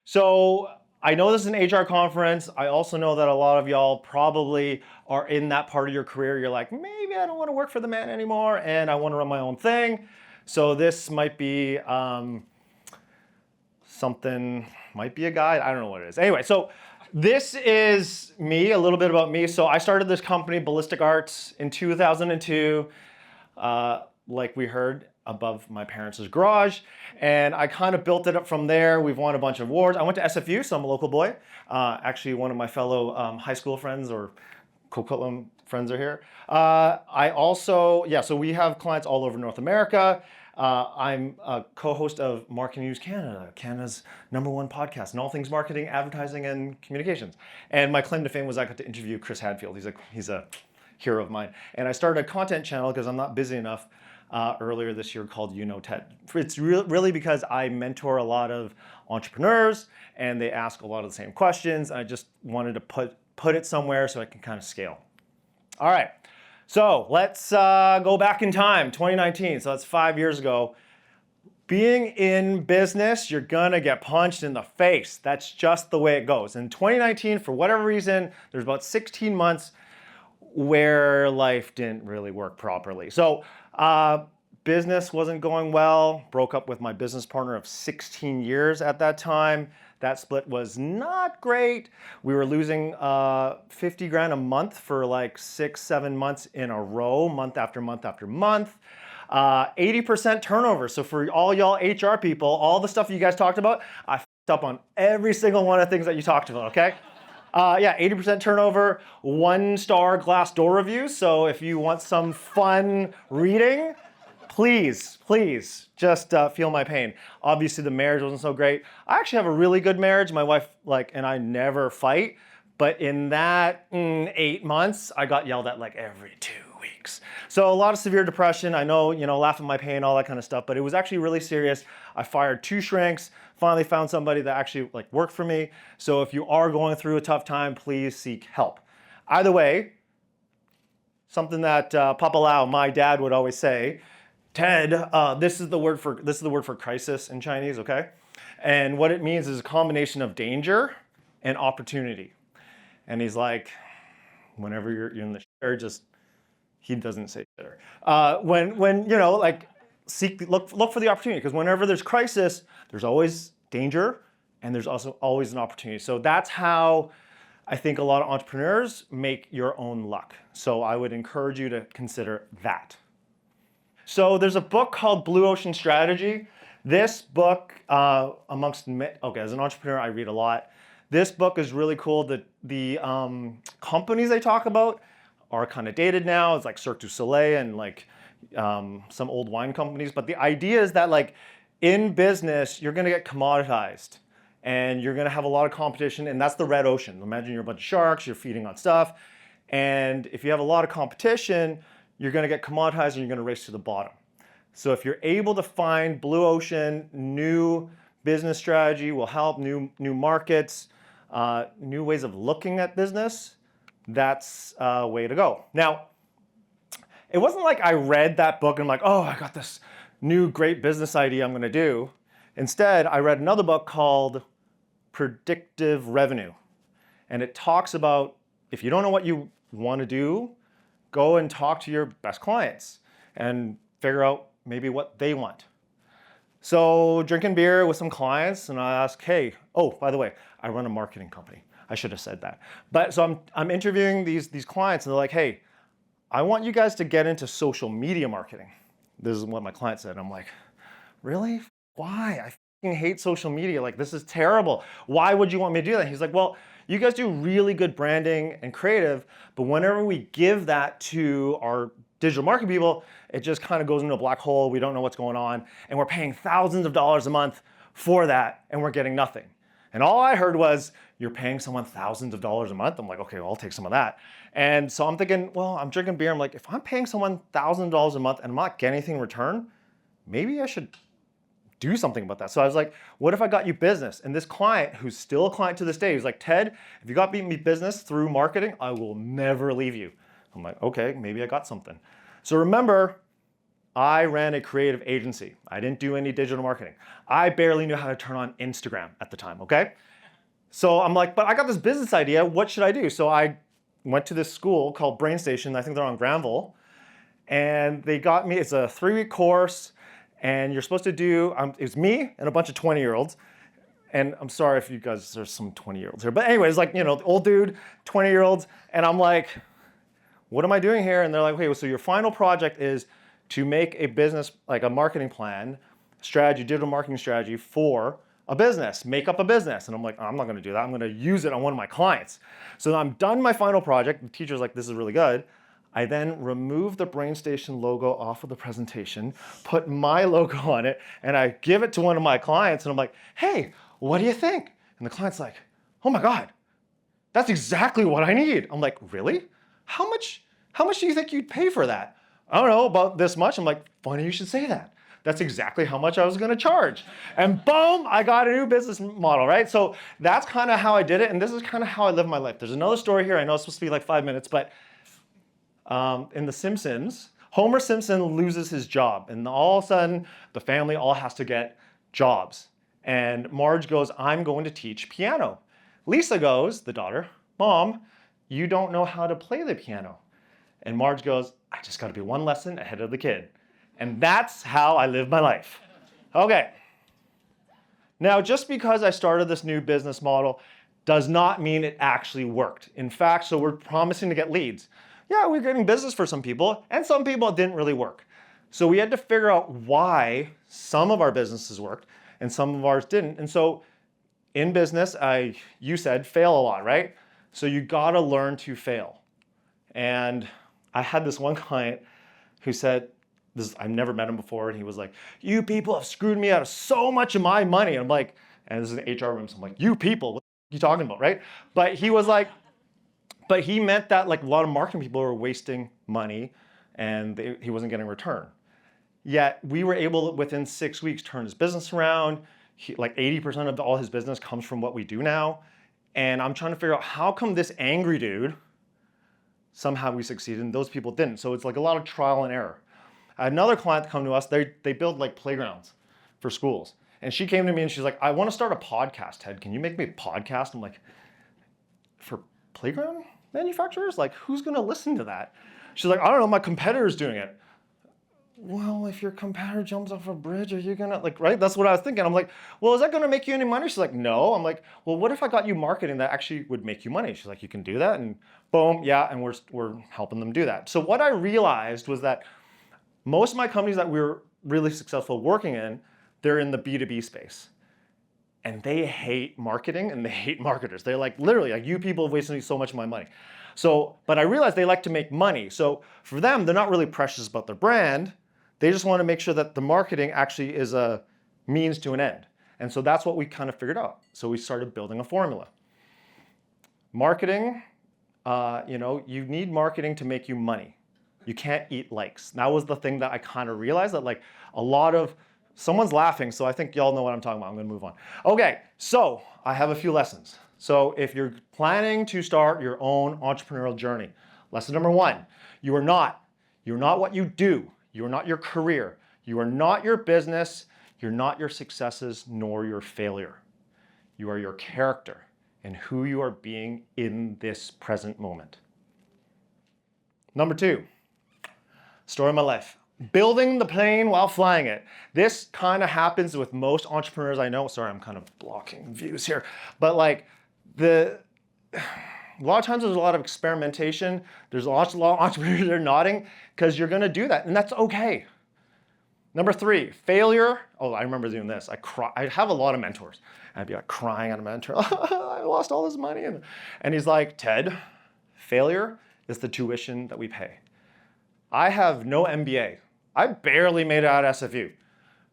So I know this is an HR conference. I also know that a lot of y'all probably are in that part of your career. You're like, maybe I don't want to work for the man anymore and I want to run my own thing. So this might be something, might be a guide. I don't know what it is. Anyway, so this is me, a little bit about me. So I started this company, Ballistic Arts, in 2002. Like we heard, above my parents' garage, and I kind of built it up from there. We've won a bunch of awards. I went to SFU, so I'm a local boy. Actually, one of my fellow high school friends or Coquitlam friends are here. I also, so we have clients all over North America. I'm a co-host of Marketing News Canada, Canada's #1 podcast in all things marketing, advertising, and communications. And my claim to fame was I got to interview Chris Hadfield. He's a hero of mine. And I started a content channel because I'm not busy enough earlier this year called TED. It's really because I mentor a lot of entrepreneurs and they ask a lot of the same questions. I just wanted to put it somewhere so I can kind of scale. All right, so let's go back in time, 2019, so that's 5 years ago. Being in business, you're gonna get punched in the face. That's just the way it goes. In 2019, for whatever reason, there's about 16 months where life didn't really work properly. So business wasn't going well, broke up with my business partner of 16 years at that time. That split was not great. We were losing 50 grand a month for like 6-7 months in a row, month after month after month. 80% turnover. So for all y'all HR people, all the stuff you guys talked about, I f***ed up on every single one of the things that you talked about, okay? 80% turnover, 1-star Glassdoor reviews. So if you want some fun reading, please just feel my pain. Obviously the marriage wasn't so great. I actually have a really good marriage. My wife and I never fight, but in that 8 months, I got yelled at like every 2 weeks. So a lot of severe depression. I know, laugh at my pain, all that kind of stuff, but it was actually really serious. I fired 2 shrinks, finally found somebody that actually worked for me. So if you are going through a tough time, please seek help. Either way, something that Papa Lau, my dad, would always say, Ted, this is the word for crisis in Chinese, okay? And what it means is a combination of danger and opportunity. And he's like, whenever you're in the shitter, he doesn't say shitter. Look for the opportunity, because whenever there's crisis, there's always danger and there's also always an opportunity. So that's how I think a lot of entrepreneurs make your own luck. So I would encourage you to consider that. So there's a book called Blue Ocean Strategy. This book, as an entrepreneur, I read a lot. This book is really cool. The companies they talk about are kind of dated now. It's like Cirque du Soleil and some old wine companies. But the idea is that in business, you're gonna get commoditized and you're gonna have a lot of competition, and that's the red ocean. Imagine you're a bunch of sharks, you're feeding on stuff. And if you have a lot of competition, you're gonna get commoditized and you're gonna race to the bottom. So if you're able to find blue ocean, new business strategy will help, new markets, new ways of looking at business, that's a way to go. Now, it wasn't like I read that book and I'm like, oh, I got this new great business idea I'm gonna do. Instead, I read another book called Predictive Revenue. And it talks about, if you don't know what you wanna do, go and talk to your best clients and figure out maybe what they want. So drinking beer with some clients, and I ask, hey, oh, by the way, I run a marketing company. I should have said that. But so I'm interviewing these clients, and they're like, hey, I want you guys to get into social media marketing. This is what my client said. I'm like, really? Why? I fucking hate social media. This is terrible. Why would you want me to do that? He's like, well, you guys do really good branding and creative, but whenever we give that to our digital marketing people, it just kind of goes into a black hole. We don't know what's going on, and we're paying thousands of dollars a month for that, and we're getting nothing. And all I heard was, you're paying someone thousands of dollars a month? I'm like, okay, well, I'll take some of that. And so I'm thinking, well, I'm drinking beer. I'm like, if I'm paying someone $1,000 a month and I'm not getting anything in return, maybe I should do something about that. So I was like, what if I got you business? And this client, who's still a client to this day, he's like, Ted, if you got me business through marketing, I will never leave you. I'm like, okay, maybe I got something. So remember, I ran a creative agency. I didn't do any digital marketing. I barely knew how to turn on Instagram at the time, okay? So I'm like, but I got this business idea. What should I do? So I went to this school called Brain Station. I think they're on Granville. And they got me, it's a 3-week course. And you're supposed to do, it's me and a bunch of 20-year-olds. And I'm sorry if you guys, there's some 20-year-olds here. But anyways, like, the old dude, 20-year-olds. And I'm like, what am I doing here? And they're like, okay, so your final project is to make a business, like a marketing plan, strategy, digital marketing strategy for a business, make up a business. And I'm like, I'm not gonna do that. I'm gonna use it on one of my clients. So I'm done my final project. The teacher's like, this is really good. I then remove the Brain Station logo off of the presentation, put my logo on it, and I give it to one of my clients. And I'm like, hey, what do you think? And the client's like, oh my God, that's exactly what I need. I'm like, really? How much do you think you'd pay for that? I don't know, about this much. I'm like, funny you should say that. That's exactly how much I was gonna charge. And boom, I got a new business model, right? So that's kind of how I did it, and this is kind of how I live my life. There's another story here. I know it's supposed to be like 5 minutes, but in The Simpsons, Homer Simpson loses his job, and all of a sudden, the family all has to get jobs. And Marge goes, I'm going to teach piano. Lisa goes, the daughter, Mom, you don't know how to play the piano. And Marge goes, I just gotta be one lesson ahead of the kid. And that's how I live my life. Okay. Now, just because I started this new business model does not mean it actually worked. In fact, so we're promising to get leads. Yeah, we're getting business for some people, and some people it didn't really work. So we had to figure out why some of our businesses worked and some of ours didn't. And so in business, you said fail a lot, right? So you gotta learn to fail. And I had this one client who said, I've never met him before, and he was like, you people have screwed me out of so much of my money. And I'm like, and this is an HR room, so I'm like, you people, what are you talking about, right? But he was like, but he meant that like a lot of marketing people were wasting money and he wasn't getting a return. Yet we were able to, within 6 weeks, turn his business around. Like 80% of all his business comes from what we do now. And I'm trying to figure out how come this angry dude, somehow we succeeded and those people didn't. So it's like a lot of trial and error. I had another client come to us, they build like playgrounds for schools. And she came to me and she's like, I want to start a podcast, Ted. Can you make me a podcast? I'm like, for playground manufacturers? Like, who's going to listen to that? She's like, I don't know, my competitor's doing it. Well, if your competitor jumps off a bridge, are you gonna, like, right? That's what I was thinking. I'm like, well, is that gonna make you any money? She's like, no. I'm like, well, what if I got you marketing that actually would make you money? She's like, you can do that? And boom, yeah, and we're helping them do that. So what I realized was that most of my companies that we were really successful working in, they're in the B2B space. And they hate marketing and they hate marketers. They're like, literally, like, you people have wasted so much of my money. So, but I realized they like to make money. So for them, they're not really precious about their brand. They just want to make sure that the marketing actually is a means to an end. And so that's what we kind of figured out. So we started building a formula. Marketing, you need marketing to make you money. You can't eat likes. That was the thing that I kind of realized, that like a lot of, someone's laughing, so I think y'all know what I'm talking about. I'm gonna move on. Okay, so I have a few lessons. So if you're planning to start your own entrepreneurial journey, lesson number 1, you're not what you do. You're not your career. You are not your business. You're not your successes nor your failure. You are your character and who you are being in this present moment. Number 2, story of my life. Building the plane while flying it. This kind of happens with most entrepreneurs I know. Sorry, I'm kind of blocking views here. But like a lot of times there's a lot of experimentation. There's a lot of entrepreneurs that are nodding because you're gonna do that, and that's okay. Number 3, failure. Oh, I remember doing this. I have a lot of mentors. I'd be like crying at a mentor. I lost all this money. And he's like, Ted, failure is the tuition that we pay. I have no MBA. I barely made it out of SFU,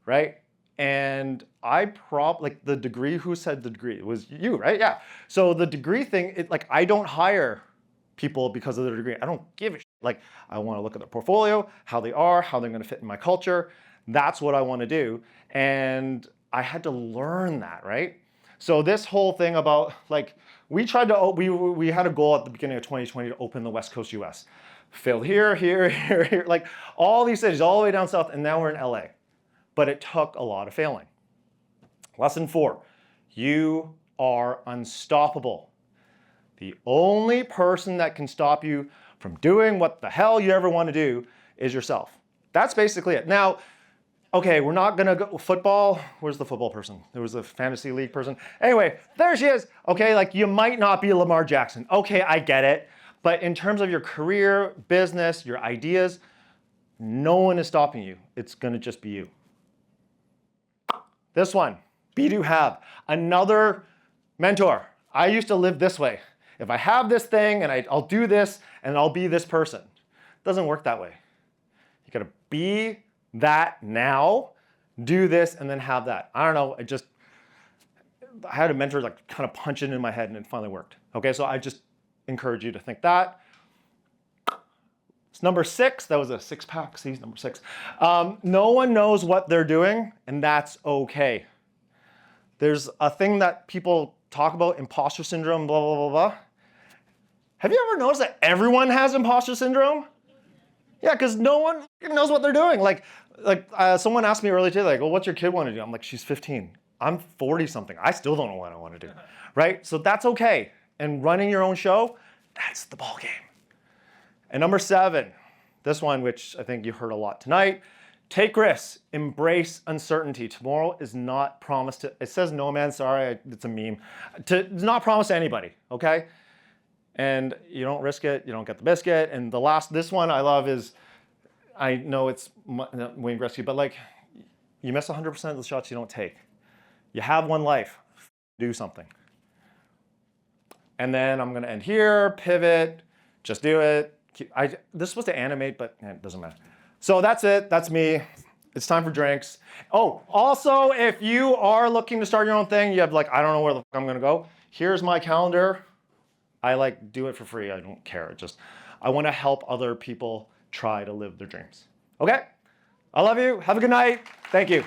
right? And like the degree, who said the degree? It was you, right? Yeah. So the degree thing, I don't hire people because of their degree. I don't give a shit. Like, I want to look at their portfolio, how they are, how they're going to fit in my culture. That's what I want to do. And I had to learn that, right? So this whole thing about, like, we had a goal at the beginning of 2020 to open the West Coast US. Failed here, here, here, here, like all these cities, all the way down south, and now we're in LA. But it took a lot of failing. Lesson 4, you are unstoppable. The only person that can stop you from doing what the hell you ever want to do is yourself. That's basically it. Now, okay, we're not gonna go football. Where's the football person? There was a fantasy league person. Anyway, there she is. Okay, like you might not be Lamar Jackson. Okay, I get it. But in terms of your career, business, your ideas, no one is stopping you. It's gonna just be you. This one, be do have. Another mentor. I used to live this way. If I have this thing and I'll do this and I'll be this person. It doesn't work that way. You gotta be that now, do this, and then have that. I don't know, I had a mentor like kind of punch it in my head and it finally worked. Okay, so I just encourage you to think that. It's number 6, that was a 6-pack, see, number 6. No one knows what they're doing, and that's okay. There's a thing that people talk about, imposter syndrome, blah, blah, blah, blah. Have you ever noticed that everyone has imposter syndrome? Yeah, because no one knows what they're doing. Like someone asked me earlier today, like, well, what's your kid want to do? I'm like, she's 15. I'm 40 something. I still don't know what I want to do, right? So that's okay. And running your own show, that's the ball game. And number 7, this one, which I think you heard a lot tonight, take risks, embrace uncertainty. Tomorrow is not promised to, it says no man, sorry, it's a meme. It's not promised to anybody, okay? And you don't risk it, you don't get the biscuit. And this one I love is, I know it's Wayne Gretzky, but like, you miss 100% of the shots you don't take. You have one life, do something. And then I'm gonna end here, pivot, just do it. This is supposed to animate, but it doesn't matter. So that's it, that's me. It's time for drinks. Oh, also, if you are looking to start your own thing, you have like, I don't know where the fuck I'm gonna go. Here's my calendar. I like do it for free, I don't care. I wanna help other people try to live their dreams. Okay? I love you, have a good night. Thank you.